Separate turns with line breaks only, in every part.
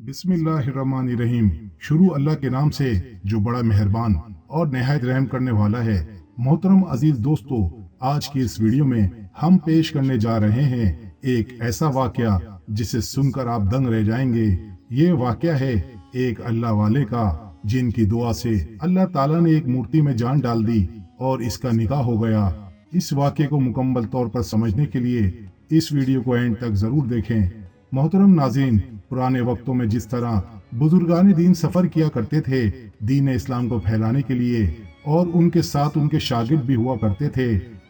बिस्मिल्लाहिर्रहमानिर्रहीम। शुरू अल्लाह के नाम से जो बड़ा मेहरबान और निहायत रहम करने वाला है। मोहतरम अजीज दोस्तों, आज की इस वीडियो में हम पेश करने जा रहे हैं एक ऐसा वाकया जिसे सुनकर आप दंग रह जाएंगे। ये वाकया है एक अल्लाह वाले का, जिनकी दुआ से अल्लाह ताला ने एक मूर्ति में जान डाल दी और इसका निकाह हो गया। इस वाकये को मुकम्मल तौर पर समझने के लिए इस वीडियो को एंड तक जरूर देखें। मोहतरम नाज़रीन, पुराने वक्तों में जिस तरह बुजुर्गान दीन सफर किया करते थे दीन इस्लाम को फैलाने के लिए, और उनके साथ उनके शागिर्द भी हुआ करते थे,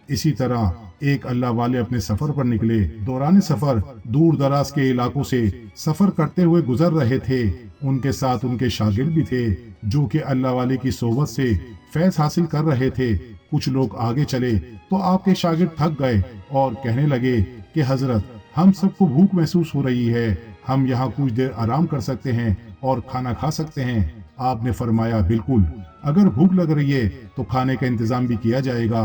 इसी तरह एक अल्लाह वाले अपने सफर पर निकले। दौरान सफर दूर दराज के इलाकों से सफर करते हुए गुजर रहे थे। उनके साथ उनके शागिर्द भी थे जो कि अल्लाह वाले की सोबत से फैज हासिल कर रहे थे। कुछ लोग आगे चले तो आपके शागिर्द थक गए और कहने लगे कि हजरत, हम सबको भूख महसूस हो रही है, हम यहाँ कुछ देर आराम कर सकते हैं और खाना खा सकते हैं। आपने फरमाया, बिल्कुल, अगर भूख लग रही है तो खाने का इंतजाम भी किया जाएगा।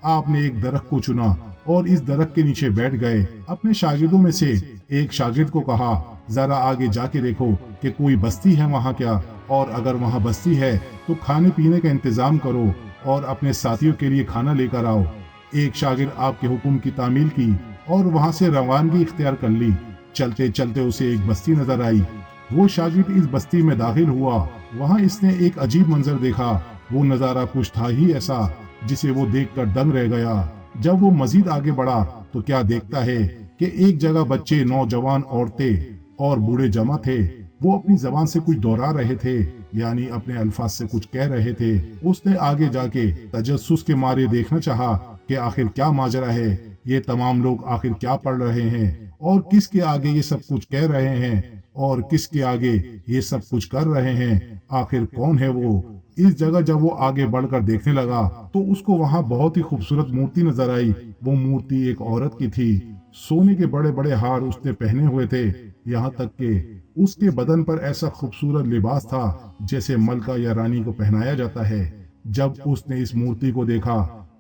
आपने एक दरख्त को चुना और इस दरख्त के नीचे बैठ गए। अपने शागिर्दों में से एक शागिर्द को कहा, जरा आगे जाके देखो कि कोई बस्ती है वहाँ क्या, और अगर वहाँ बस्ती है तो खाने पीने का इंतजाम करो और अपने साथियों के लिए खाना लेकर आओ। एक शागिर्द आपके हुक्म की तामील की और वहाँ से रवानगी इख्तियार कर ली। चलते चलते उसे एक बस्ती नजर आई। वो शागिर्द इस बस्ती में दाखिल हुआ। वहाँ इसने एक अजीब मंजर देखा। वो नजारा कुछ था ही ऐसा जिसे वो देखकर दंग रह गया। जब वो मजीद आगे बढ़ा तो क्या देखता है कि एक जगह बच्चे, नौजवान, औरतें और बूढ़े जमा थे। वो अपनी जबान से कुछ दोहरा रहे थे, यानी अपने अल्फाज से कुछ कह रहे थे। उसने आगे जाके तजस्सुस के मारे देखना चाहा कि आखिर क्या माजरा है, ये तमाम लोग आखिर क्या पढ़ रहे हैं और किसके आगे ये सब कुछ कह रहे हैं और किसके आगे ये सब कुछ कर रहे हैं, आखिर कौन है वो। इस जगह जब वो आगे बढ़कर देखने लगा तो उसको वहाँ बहुत ही खूबसूरत मूर्ति नजर आई। वो मूर्ति एक औरत की थी। सोने के बड़े बड़े हार उसने पहने हुए थे, यहाँ तक कि उसके बदन पर ऐसा खूबसूरत लिबास था जैसे मलका या रानी को पहनाया जाता है। जब उसने इस मूर्ति को देखा,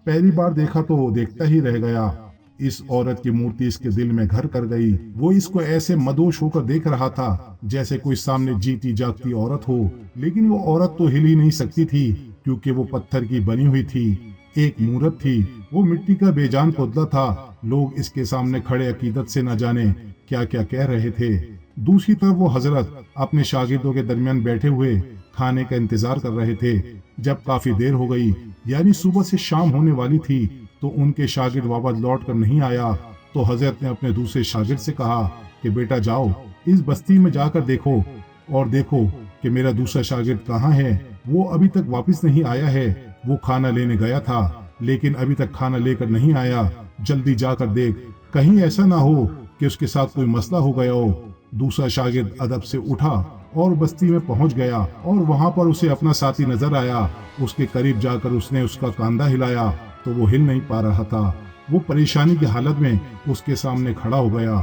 पहली बार देखा तो वो देखता ही रह गया। इस औरत की मूर्ति इसके दिल में घर कर गई। वो इसको ऐसे मदोश होकर देख रहा था जैसे कोई सामने जीती जागती औरत हो, लेकिन वो औरत तो हिल ही नहीं सकती थी क्योंकि वो पत्थर की बनी हुई थी, एक मूरत थी। वो मिट्टी का बेजान पुतला था। लोग इसके सामने खड़े अकीदत से न जाने क्या क्या कह रहे थे। दूसरी तरफ वो हजरत अपने शागिर्दों के दरमियान बैठे हुए खाने का इंतजार कर रहे थे। जब काफी देर हो गई, यानी सुबह से शाम होने वाली थी, तो उनके शागिर्द वापस लौट कर नहीं आया। तो हजरत ने अपने दूसरे शागिर्द से कहा कि बेटा जाओ, इस बस्ती में जाकर देखो और देखो कि मेरा दूसरा शागिर्द कहाँ है। वो अभी तक वापस नहीं आया है। वो खाना लेने गया था लेकिन अभी तक खाना लेकर नहीं आया। जल्दी जाकर देख, कहीं ऐसा ना हो कि उसके साथ कोई मसला हो गया हो। दूसरा शागिर्द अदब से उठा और बस्ती में पहुंच गया और वहां पर उसे अपना साथी नजर आया। उसके करीब जाकर उसने उसका कांधा हिलाया तो वो हिल नहीं पा रहा था। वो परेशानी की हालत में उसके सामने खड़ा हो गया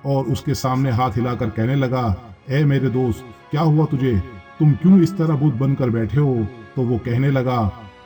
और उसके सामने हाथ हिलाकर कहने लगा, ए मेरे दोस्त, क्या हुआ तुझे? तुम क्यों इस तरह बुत बनकर बैठे हो? तो वो कहने लगा,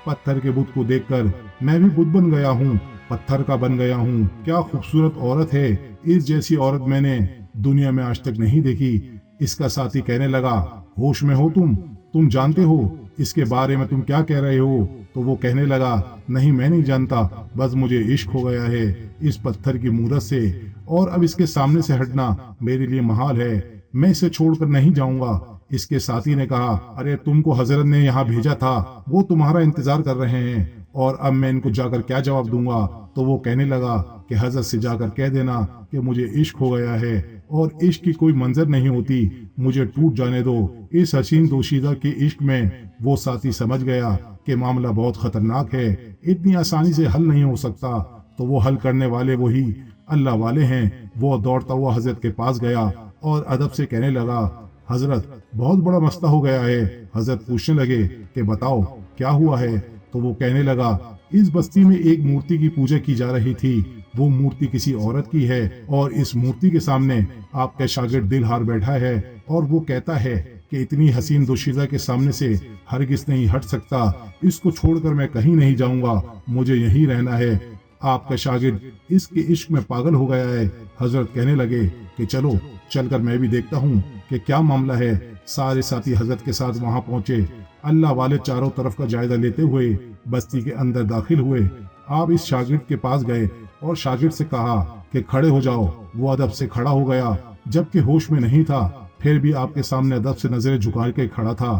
पत्थर के बुत को देखकर मैं भी बुत बन गया हूँ, पत्थर का बन गया हूँ। क्या खूबसूरत औरत है, इस जैसी औरत मैंने दुनिया में आज तक नहीं देखी। इसका साथी कहने लगा, होश में हो तुम जानते हो इसके बारे में तुम क्या कह रहे हो? तो वो कहने लगा, नहीं, मैं नहीं जानता, बस मुझे इश्क हो गया है इस पत्थर की मूरत से, और अब इसके सामने से हटना मेरे लिए महाल है, मैं इसे छोड़कर नहीं जाऊंगा। इसके साथी ने कहा, अरे तुमको हजरत ने यहाँ भेजा था, वो तुम्हारा इंतजार कर रहे हैं, और अब मैं इनको जाकर क्या जवाब दूंगा? तो वो कहने लगा कि हजरत से जाकर कह देना कि मुझे इश्क हो गया है और इश्क की कोई मंजर नहीं होती, मुझे टूट जाने दो। इस हसीन दोशीदा के इश्क में वो साथी समझ गया कि मामला बहुत खतरनाक है, इतनी आसानी से हल नहीं हो सकता। तो वो हल करने वाले वही अल्लाह वाले हैं। वो दौड़ता हुआ हजरत के पास गया और अदब से कहने लगा, हजरत बहुत बड़ा मसला हो गया है। हजरत पूछने लगे कि बताओ क्या हुआ है? तो वो कहने लगा, इस बस्ती में एक मूर्ति की पूजा की जा रही थी। वो मूर्ति किसी औरत की है और इस मूर्ति के सामने आपका शागिर्द दिल हार बैठा है और वो कहता है कि इतनी हसीन दोशीदा के सामने से हरगिज नहीं हट सकता, इसको छोड़कर मैं कहीं नहीं जाऊंगा, मुझे यहीं रहना है। आपका शागिर्द इसके इश्क में पागल हो गया है। हजरत कहने लगे कि चलो चलकर मैं भी देखता हूँ कि क्या मामला है। सारे साथी हजरत के साथ वहां पहुंचे। अल्लाह वाले चारों तरफ का जायजा लेते हुए बस्ती के अंदर दाखिल हुए। आप इस शागिर्द के पास गए और शागिर्द से कहा कि खड़े हो जाओ। वो अदब से खड़ा हो गया, जबकि होश में नहीं था, फिर भी आपके सामने अदब से नजरें झुका के खड़ा था।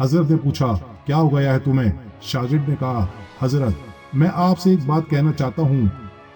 हजरत ने पूछा, क्या हो गया है तुम्हें? शागिर्द ने कहा, हजरत मैं आपसे एक बात कहना चाहता हूँ।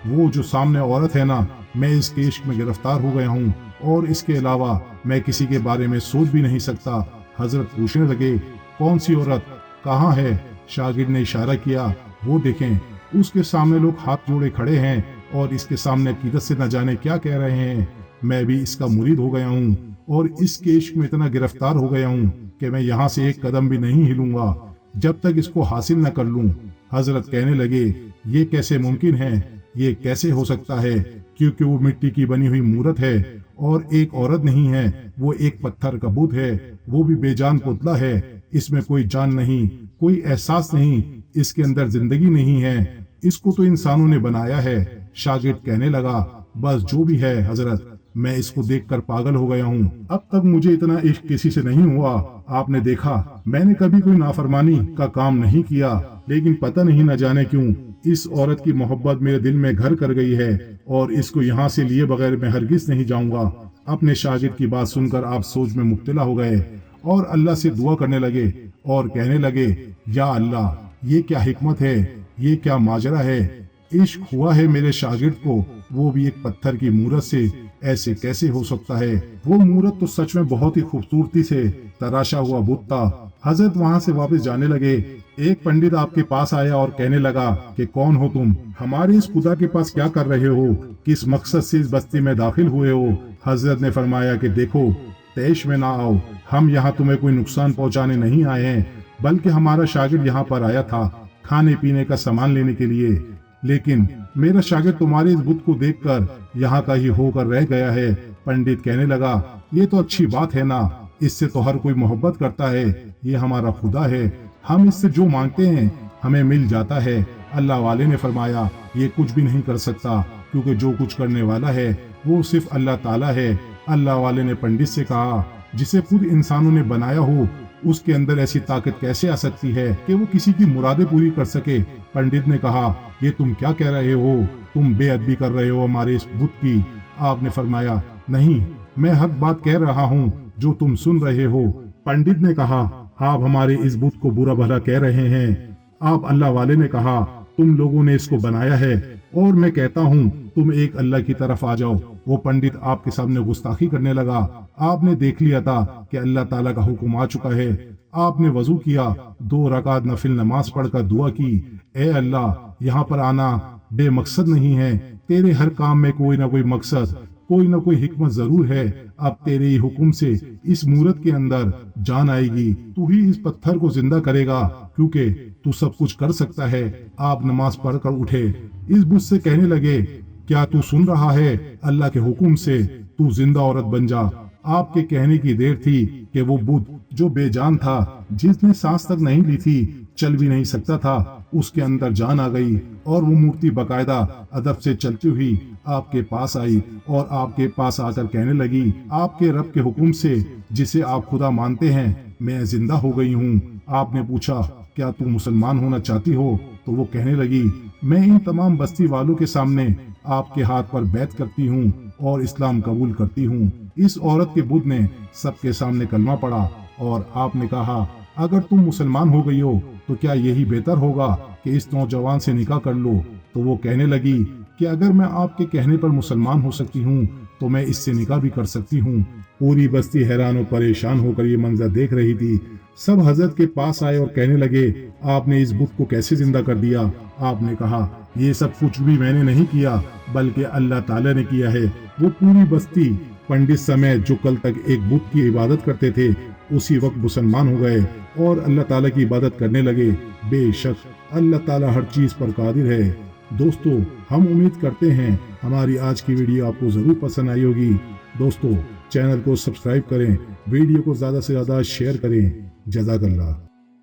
वो जो सामने औरत है ना, मैं इस केस में गिरफ्तार हो गया हूँ और इसके अलावा मैं किसी के बारे में सोच भी नहीं सकता। हजरत पूछने लगे, कौन सी औरत, कहाँ है? शागिर्द ने इशारा किया, वो देखें। उसके सामने लोग हाथ जोड़े खड़े हैं और इसके सामने अकीदत से न जाने क्या कह रहे हैं। मैं भी इसका मुरीद हो गया हूँ और इस केस में इतना गिरफ्तार हो गया हूँ कि मैं यहाँ से एक कदम भी नहीं हिलूंगा जब तक इसको हासिल न कर लूं। हजरत कहने लगे, ये कैसे मुमकिन है? ये कैसे हो सकता है? क्योंकि वो मिट्टी की बनी हुई मूरत है और एक औरत नहीं है, वो एक पत्थर का बुत है, वो भी बेजान पुतला है। इसमें कोई जान नहीं, कोई एहसास नहीं, इसके अंदर जिंदगी नहीं है। इसको तो इंसानों ने बनाया है। शागिर्द कहने लगा, बस जो भी है हजरत, मैं इसको देखकर पागल हो गया हूँ। अब तक मुझे इतना इश्क किसी से नहीं हुआ। आपने देखा, मैंने कभी कोई नाफरमानी का काम नहीं किया, लेकिन पता नहीं न जाने क्यों इस औरत की मोहब्बत मेरे दिल में घर कर गई है और इसको यहाँ से लिए बगैर मैं हरगिज नहीं जाऊंगा। अपने शागिर्द की बात सुनकर आप सोच में मुब्तला हो गए और अल्लाह से दुआ करने लगे और कहने लगे, या अल्लाह, ये क्या हिकमत है, ये क्या माजरा है? इश्क हुआ है मेरे शागिर्द को, वो भी एक पत्थर की मूरत से। ऐसे कैसे हो सकता है? वो मूरत तो सच में बहुत ही खूबसूरती से तराशा हुआ बुत था। हजरत वहाँ से वापस जाने लगे। एक पंडित आपके पास आया और कहने लगा कि कौन हो तुम? हमारे इस खुदा के पास क्या कर रहे हो? किस मकसद से इस बस्ती में दाखिल हुए हो? हजरत ने फरमाया कि देखो, तैश में ना आओ, हम यहाँ तुम्हें कोई नुकसान पहुँचाने नहीं आए हैं, बल्कि हमारा शागिर्द यहाँ पर आया था खाने पीने का सामान लेने के लिए। लेकिन मेरा शागिर्द तुम्हारे इस बुत को देखकर यहाँ का ही होकर रह गया है। पंडित कहने लगा, ये तो अच्छी बात है ना, इससे तो हर कोई मोहब्बत करता है। ये हमारा खुदा है, हम इससे जो मांगते हैं हमें मिल जाता है। अल्लाह वाले ने फरमाया, ये कुछ भी नहीं कर सकता, क्योंकि जो कुछ करने वाला है वो सिर्फ अल्लाह ताला है। अल्लाह वाले ने पंडित से कहा, जिसे खुद इंसानों ने बनाया हो, उसके अंदर ऐसी ताकत कैसे आ सकती है कि वो किसी की मुरादें पूरी कर सके? पंडित ने कहा, ये तुम क्या कह रहे हो? तुम बेअदबी कर रहे हो हमारे इस बुत की। आपने फरमाया, नहीं, मैं हक बात कह रहा हूँ जो तुम सुन रहे हो। पंडित ने कहा, आप हमारे इस बुत को बुरा भला कह रहे हैं। आप अल्लाह वाले ने कहा, तुम लोगों ने इसको बनाया है और मैं कहता हूँ तुम एक अल्लाह की तरफ आ जाओ। वो पंडित आपके सामने गुस्ताखी करने लगा। आपने देख लिया था कि अल्लाह ताला का हुक्म आ चुका है। आपने वजू किया, 2 रकात नफिल नमाज पढ़कर दुआ की, ए अल्लाह, यहाँ पर आना बेमकसद नहीं है, तेरे हर काम में कोई ना कोई मकसद, कोई ना कोई हिकमत जरूर है। अब तेरे ही हुक्म से इस मूरत के अंदर जान आएगी, तू ही इस पत्थर को जिंदा करेगा, क्योंकि तू सब कुछ कर सकता है। आप नमाज पढ़कर उठे। इस बुत से कहने लगे, क्या तू सुन रहा है? अल्लाह के हुक्म से तू जिंदा औरत बन जा। आपके कहने की देर थी कि वो बुत जो बेजान था, जिसने सांस तक नहीं ली थी, चल भी नहीं सकता था, उसके अंदर जान आ गई और वो मूर्ति बकायदा अदब से चलती हुई आपके पास आई और आपके पास आकर कहने लगी, आपके रब के हुक्म से जिसे आप खुदा मानते हैं, मैं जिंदा हो गई हूँ। आपने पूछा, क्या तू मुसलमान होना चाहती हो? तो वो कहने लगी, मैं इन तमाम बस्ती वालों के सामने आपके हाथ पर बैत करती हूँ और इस्लाम कबूल करती हूँ। इस औरत के बुत ने सबके सामने कलमा पढ़ा और आपने कहा, अगर तुम मुसलमान हो गई हो तो क्या यही बेहतर होगा कि इस नौजवान से निकाह कर लो? तो वो कहने लगी कि अगर मैं आपके कहने पर मुसलमान हो सकती हूँ तो मैं इससे निकाह भी कर सकती हूँ। पूरी बस्ती हैरान और परेशान होकर ये मंजर देख रही थी। सब हजरत के पास आए और कहने लगे, आपने इस बुत को कैसे जिंदा कर दिया? आपने कहा, ये सब कुछ भी मैंने नहीं किया, बल्कि अल्लाह ताला ने किया है। वो पूरी बस्ती पंडित समेत जो कल तक एक बुत की इबादत करते थे, उसी वक्त मुसलमान हो गए और अल्लाह ताला की इबादत करने लगे। बेशक अल्लाह ताला हर चीज पर कादिर है। दोस्तों, हम उम्मीद करते हैं हमारी आज की वीडियो आपको जरूर पसंद आई होगी। दोस्तों, चैनल को सब्सक्राइब करें, वीडियो को ज्यादा से ज्यादा शेयर करें। जज़ाकल्लाह।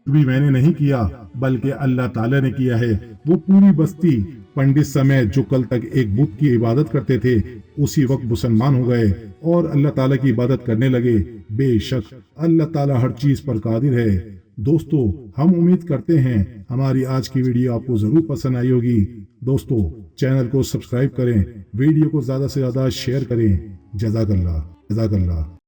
भी मैंने नहीं किया, बल्कि अल्लाह ताला ने किया है। वो पूरी बस्ती पंडित समय जो कल तक एक बुत की इबादत करते थे उसी वक्त मुसलमान हो गए और अल्लाह ताला की इबादत करने लगे। बेशक अल्लाह ताला हर चीज पर कादिर है। दोस्तों, हम उम्मीद करते हैं हमारी आज की वीडियो आपको जरूर पसंद आई होगी। दोस्तों, चैनल को सब्सक्राइब करें, वीडियो को ज्यादा से ज्यादा शेयर करें। जज़ाकल्लाह।